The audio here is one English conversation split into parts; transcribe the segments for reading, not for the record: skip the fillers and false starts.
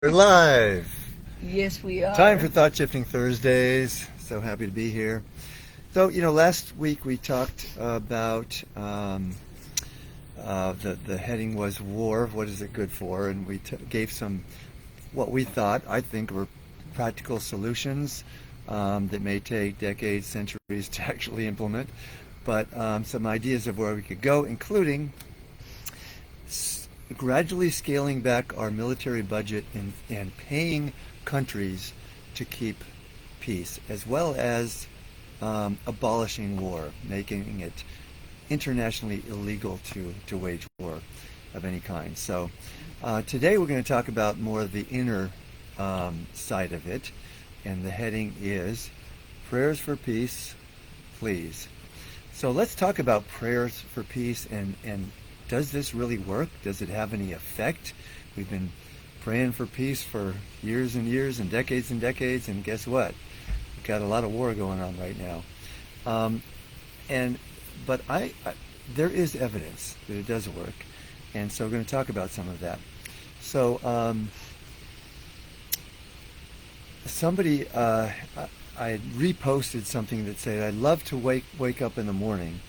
We're live. Yes, we are. Time for Thought Shifting Thursdays. So happy to be here. So, last week we talked about the heading was war. What is it good for? And we gave some what we thought, I think, were practical solutions that may take decades, centuries to actually implement, but some ideas of where we could go, including gradually scaling back our military budget and paying countries to keep peace, as well as abolishing war, making it internationally illegal to wage war of any kind. So today we're going to talk about more of the inner side of it, and the heading is Prayers for Peace, Please. So let's talk about prayers for peace and does this really work? Does it have any effect? We've been praying for peace for years and years and decades, and guess what? We've got a lot of war going on right now. But there is evidence that it does work, and so we're going to talk about some of that. So somebody, I had reposted something that said, I'd love to wake up in the morning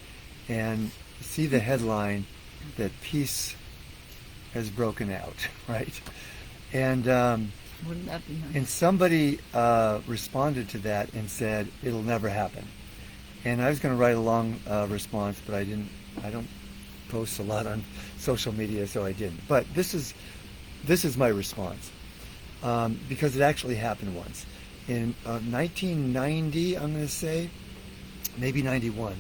and see the headline that peace has broken out, right? And Wouldn't that be nice? and somebody responded to that and said it'll never happen. And I was going to write a long response, but I didn't. I don't post a lot on social media, so I didn't. But this is my response because it actually happened once in 1990. I'm going to say maybe 91.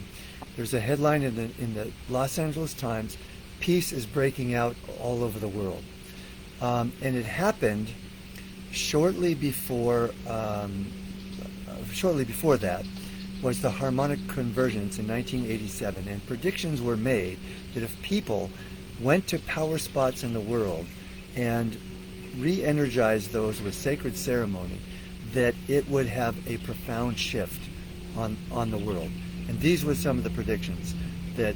There's a headline in the Los Angeles Times: "Peace is breaking out all over the world," and it happened shortly before. Shortly before that was the harmonic convergence in 1987, and predictions were made that if people went to power spots in the world and re-energized those with sacred ceremony, that it would have a profound shift on the world. And these were some of the predictions: that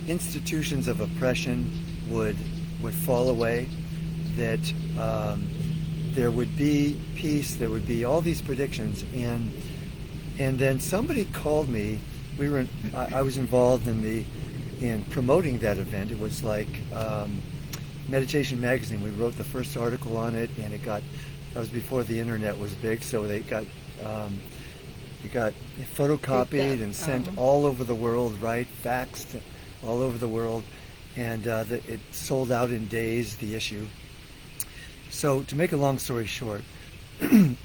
institutions of oppression would fall away, that there would be peace, there would be all these predictions, and then somebody called me. I was involved in promoting that event. It was like Meditation Magazine. We wrote the first article on it, and that was before the internet was big, so it got photocopied and sent all over the world, right? Faxed all over the world, and it sold out in days, the issue. So to make a long story short,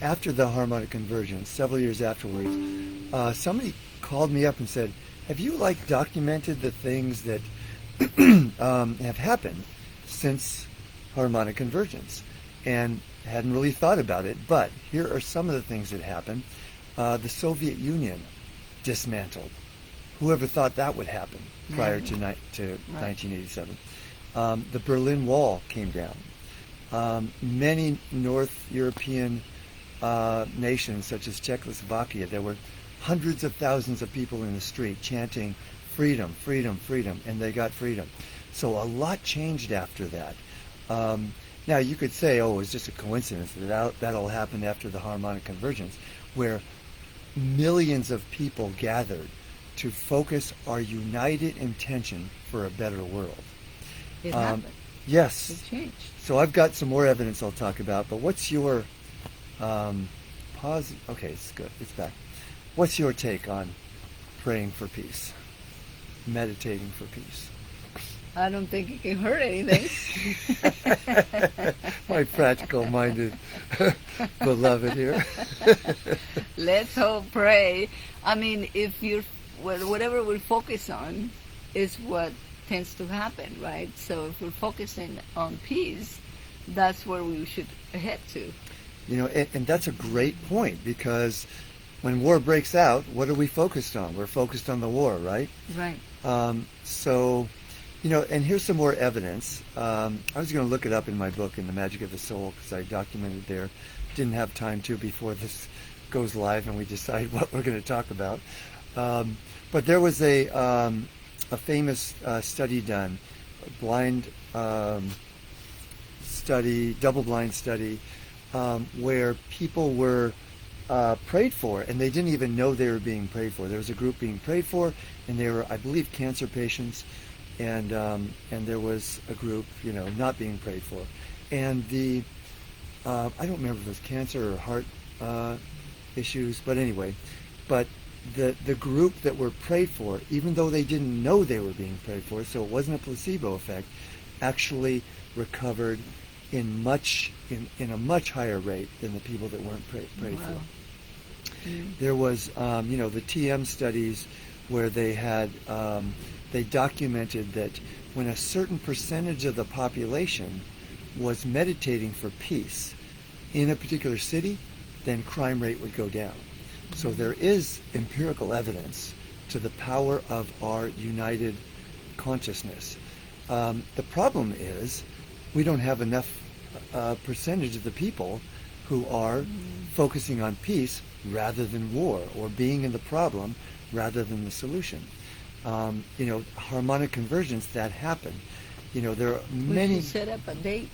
after the harmonic convergence, several years afterwards, somebody called me up and said, have you documented the things that have happened since harmonic convergence? And hadn't really thought about it, but here are some of the things that happened. The Soviet Union dismantled. Whoever thought that would happen prior to 1987? The Berlin Wall came down. Many North European nations, such as Czechoslovakia, there were hundreds of thousands of people in the street chanting freedom, freedom, freedom, and they got freedom. So a lot changed after that. Now you could say, oh, it was just a coincidence that all happened after the harmonic convergence, where millions of people gathered to focus our united intention for a better world. It happened. Yes. It changed. So I've got some more evidence I'll talk about, but what's your pause? Okay, it's good. It's back. What's your take on praying for peace, meditating for peace? I don't think it can hurt anything. My practical-minded beloved here. Let's hope, pray. I mean, whatever we focus on is what tends to happen, right? So if we're focusing on peace, that's where we should head to. And that's a great point, because when war breaks out, what are we focused on? We're focused on the war, right? Right. So, and here's some more evidence. I was going to look it up in my book, In the Magic of the Soul, because I documented there. Didn't have time to before this goes live and we decide what we're going to talk about. But there was a famous study done, blind study, double-blind study, where people were prayed for, and they didn't even know they were being prayed for. There was a group being prayed for, and they were, I believe, cancer patients, and there was a group, not being prayed for. And I don't remember if it was cancer or heart issues, but anyway, the group that were prayed for, even though they didn't know they were being prayed for, so it wasn't a placebo effect, actually recovered in a much higher rate than the people that weren't prayed for. There was, the TM studies where they had, they documented that when a certain percentage of the population was meditating for peace in a particular city, then crime rate would go down. So there is empirical evidence to the power of our united consciousness. The problem is we don't have enough percentage of the people who are focusing on peace rather than war, or being in the problem rather than the solution. Harmonic convergence, that happen. There are many. We should set up a date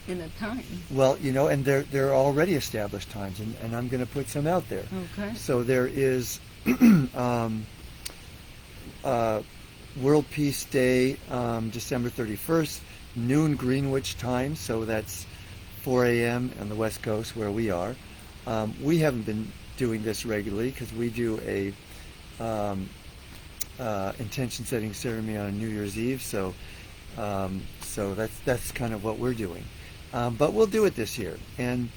and a time. Well, and there are already established times, and I'm going to put some out there. Okay. So there is World Peace Day, December 31st, noon Greenwich time, so that's 4 a.m. on the West Coast where we are. We haven't been doing this regularly because we do a intention setting ceremony on New Year's Eve, so that's kind of what we're doing. But we'll do it this year, and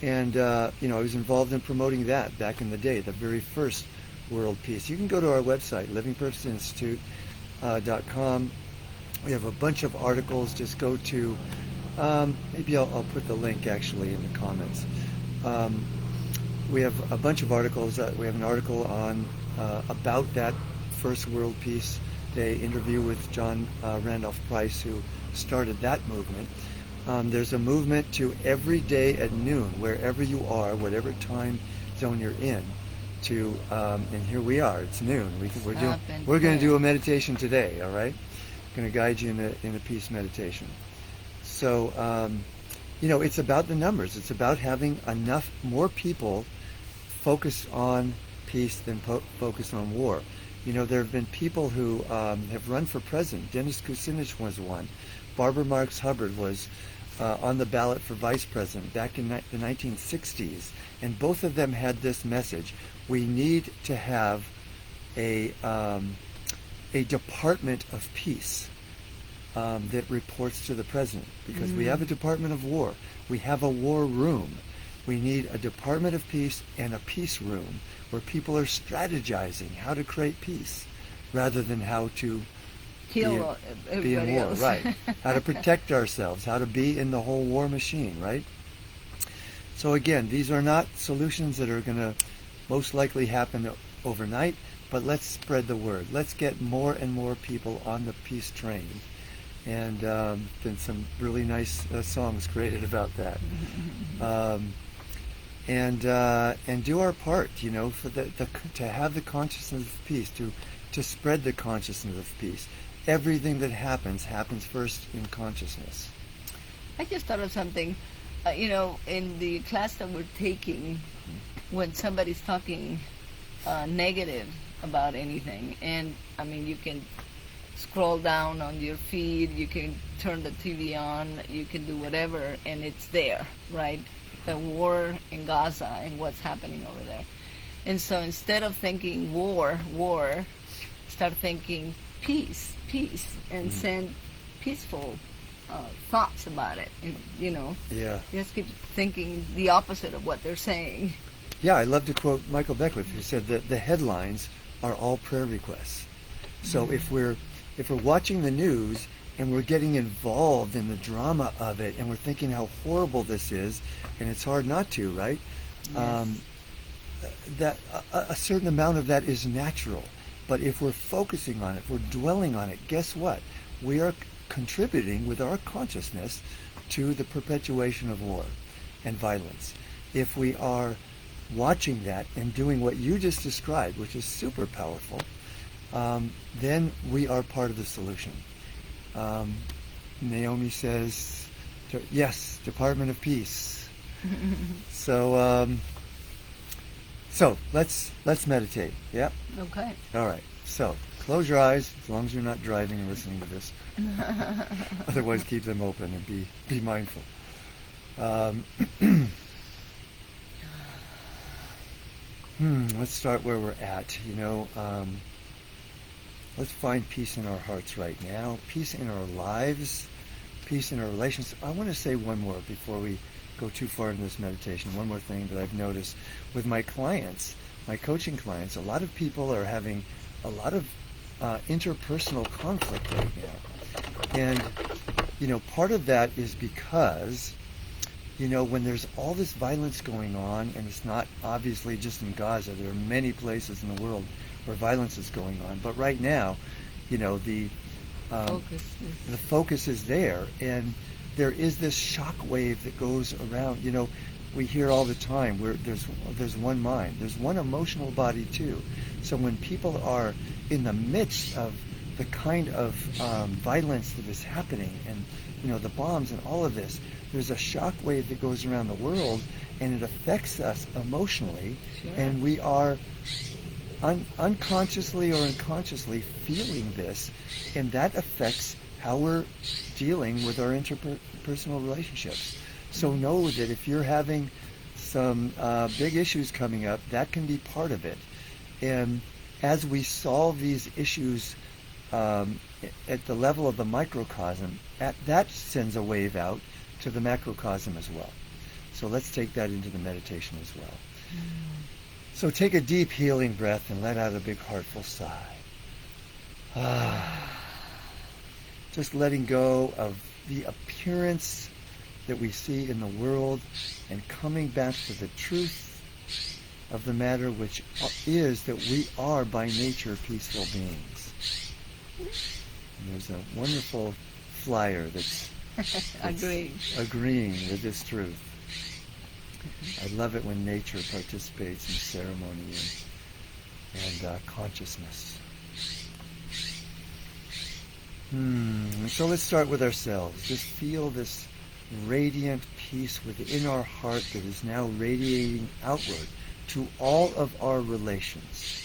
I was involved in promoting that back in the day, the very first World Peace. You can go to our website, livingpurposeinstitute.com. We have a bunch of articles. Just go to, maybe I'll put the link actually in the comments. We have a bunch of articles. We have an article on about that first World Peace Day interview with John Randolph Price, who started that movement. There's a movement to every day at noon, wherever you are, whatever time zone you're in, to and here we are. It's noon. We're going to do a meditation today. All right, going to guide you in a peace meditation. So it's about the numbers. It's about having more people focus on peace than focus on war. There have been people who have run for president. Dennis Kucinich was one. Barbara Marx Hubbard was on the ballot for vice president back in the 1960s. And both of them had this message: we need to have a department of peace that reports to the president, because we have a department of war. We have a war room. We need a department of peace and a peace room where people are strategizing how to create peace rather than how to kill be in war, else. right? How to protect ourselves, how to be in the whole war machine, right? So again, these are not solutions that are going to most likely happen overnight, but let's spread the word. Let's get more and more people on the peace train. And been some really nice songs created about that. And do our part, for to have the consciousness of peace, to spread the consciousness of peace. Everything that happens first in consciousness. I just thought of something, in the class that we're taking, when somebody's talking negative about anything, and you can scroll down on your feed, you can turn the TV on, you can do whatever, and it's there, right? The war in Gaza and what's happening over there. And so instead of thinking war, start thinking peace, and send peaceful thoughts about it. Yeah. Just keep thinking the opposite of what they're saying. Yeah, I love to quote Michael Beckwith, who said that the headlines are all prayer requests. So if we're watching the news and we're getting involved in the drama of it, and we're thinking how horrible this is, and it's hard not to, right? Yes. That a certain amount of that is natural. But if we're focusing on it, if we're dwelling on it, guess what? We are contributing with our consciousness to the perpetuation of war and violence. If we are watching that and doing what you just described, which is super powerful, then we are part of the solution. Naomi says, Yes, Department of Peace. So, so let's meditate. Yep. Okay. All right. So close your eyes as long as you're not driving and listening to this. Otherwise, keep them open and be mindful. Let's start where we're at. Let's find peace in our hearts right now, peace in our lives, peace in our relations. I want to say one more before we go too far into this meditation. One more thing that I've noticed with my clients, my coaching clients, a lot of people are having a lot of interpersonal conflict right now. And, part of that is because, when there's all this violence going on, and it's not obviously just in Gaza, there are many places in the world where violence is going on. But right now, the focus is there, and there is this shock wave that goes around. We hear all the time where there's one mind, there's one emotional body too. So when people are in the midst of the kind of violence that is happening, and the bombs and all of this, there's a shock wave that goes around the world, and it affects us emotionally. Sure. And we are unconsciously or unconsciously feeling this, and that affects how we're dealing with our interpersonal relationships. So know that if you're having some big issues coming up, that can be part of it. And as we solve these issues at the level of the microcosm, that sends a wave out to the macrocosm as well. So let's take that into the meditation as well. So take a deep healing breath and let out a big heartful sigh. Just letting go of the appearance that we see in the world and coming back to the truth of the matter, which is that we are by nature peaceful beings. And there's a wonderful flyer that's agreeing with this truth. I love it when nature participates in ceremony and consciousness. So let's start with ourselves. Just feel this radiant peace within our heart that is now radiating outward to all of our relations.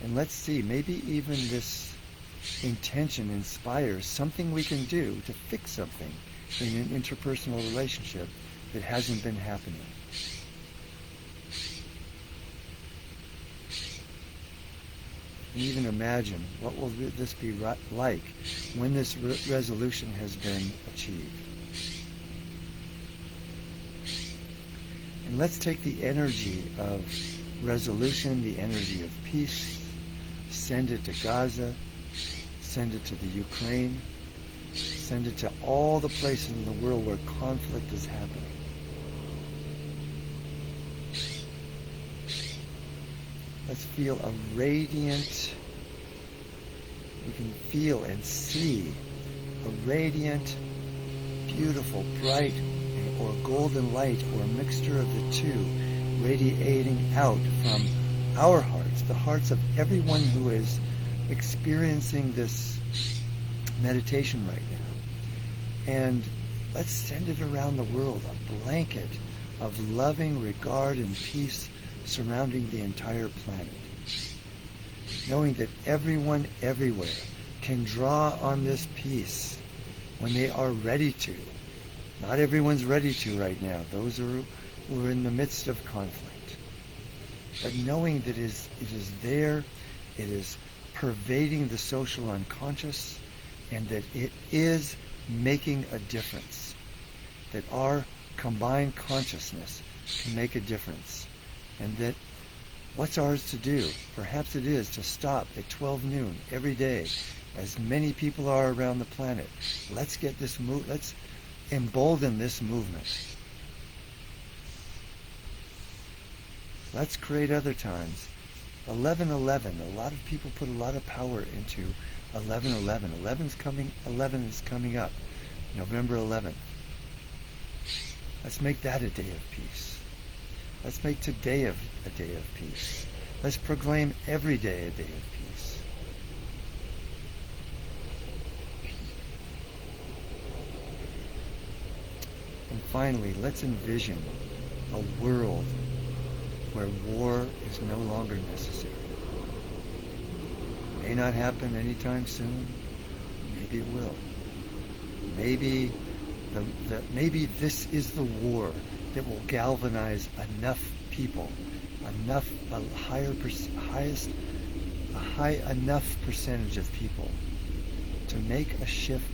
And let's see, maybe even this intention inspires something we can do to fix something in an interpersonal relationship that hasn't been happening. And even imagine, what will this be like when this resolution has been achieved? And let's take the energy of resolution, the energy of peace, send it to Gaza, send it to the Ukraine, send it to all the places in the world where conflict is happening. Let's feel a radiant, we can feel and see a radiant, beautiful, bright, or golden light, or a mixture of the two, radiating out from our hearts, the hearts of everyone who is experiencing this meditation right now. And let's send it around the world, a blanket of loving regard and peace surrounding the entire planet. Knowing that everyone everywhere can draw on this peace when they are ready to. Not everyone's ready to right now. Those who are in the midst of conflict. But knowing that it is there, it is pervading the social unconscious, and that it is making a difference. That our combined consciousness can make a difference. And that what's ours to do? Perhaps it is to stop at 12 noon every day, as many people are around the planet. Let's get this let's embolden this movement. Let's create other times. 11/11. A lot of people put a lot of power into 11/11. 11 is coming up. November 11th. Let's make that a day of peace. Let's make today a day of peace. Let's proclaim every day a day of peace. finally, let's envision a world where war is no longer necessary. May not happen anytime soon. Maybe it will. Maybe maybe this is the war that will galvanize enough people, enough enough percentage of people to make a shift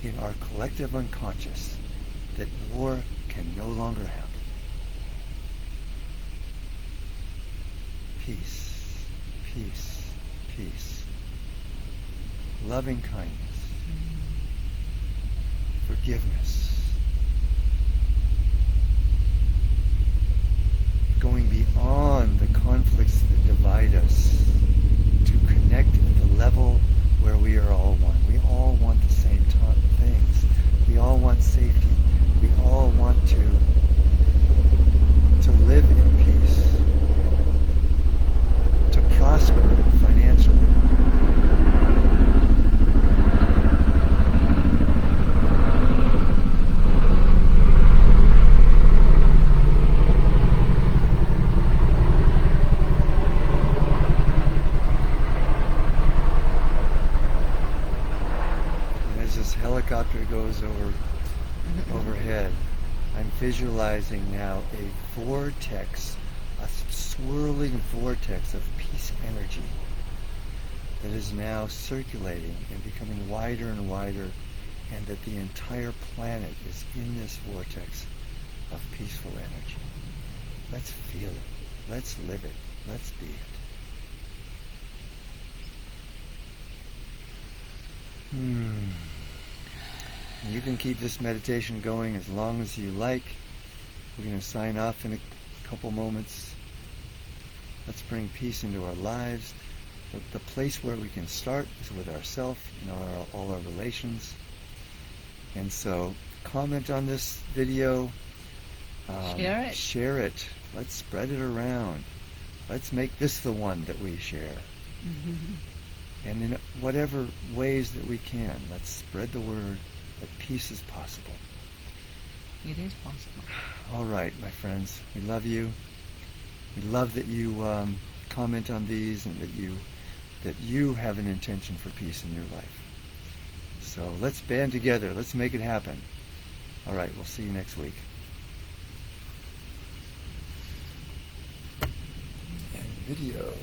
in our collective unconscious that war can no longer happen. Peace, peace, peace. Loving kindness. Forgiveness. Going beyond the conflicts that divide us to connect at the level where we are all one. We all want the same things. We all want safety. We all want to live in peace, to prosper financially. Helicopter goes overhead. I'm visualizing now a vortex, a swirling vortex of peace energy that is now circulating and becoming wider and wider, and that the entire planet is in this vortex of peaceful energy. Let's feel it. Let's live it. Let's be it. You can keep this meditation going as long as you like. We're going to sign off in a couple moments. Let's bring peace into our lives. The place where we can start is with ourselves and all our relations. And so, comment on this video. Share it. Share it. Let's spread it around. Let's make this the one that we share. And in whatever ways that we can, let's spread the word that peace is possible. It is possible. All right, my friends. We love you. We love that you comment on these and that you have an intention for peace in your life. So let's band together. Let's make it happen. All right, we'll see you next week. And video.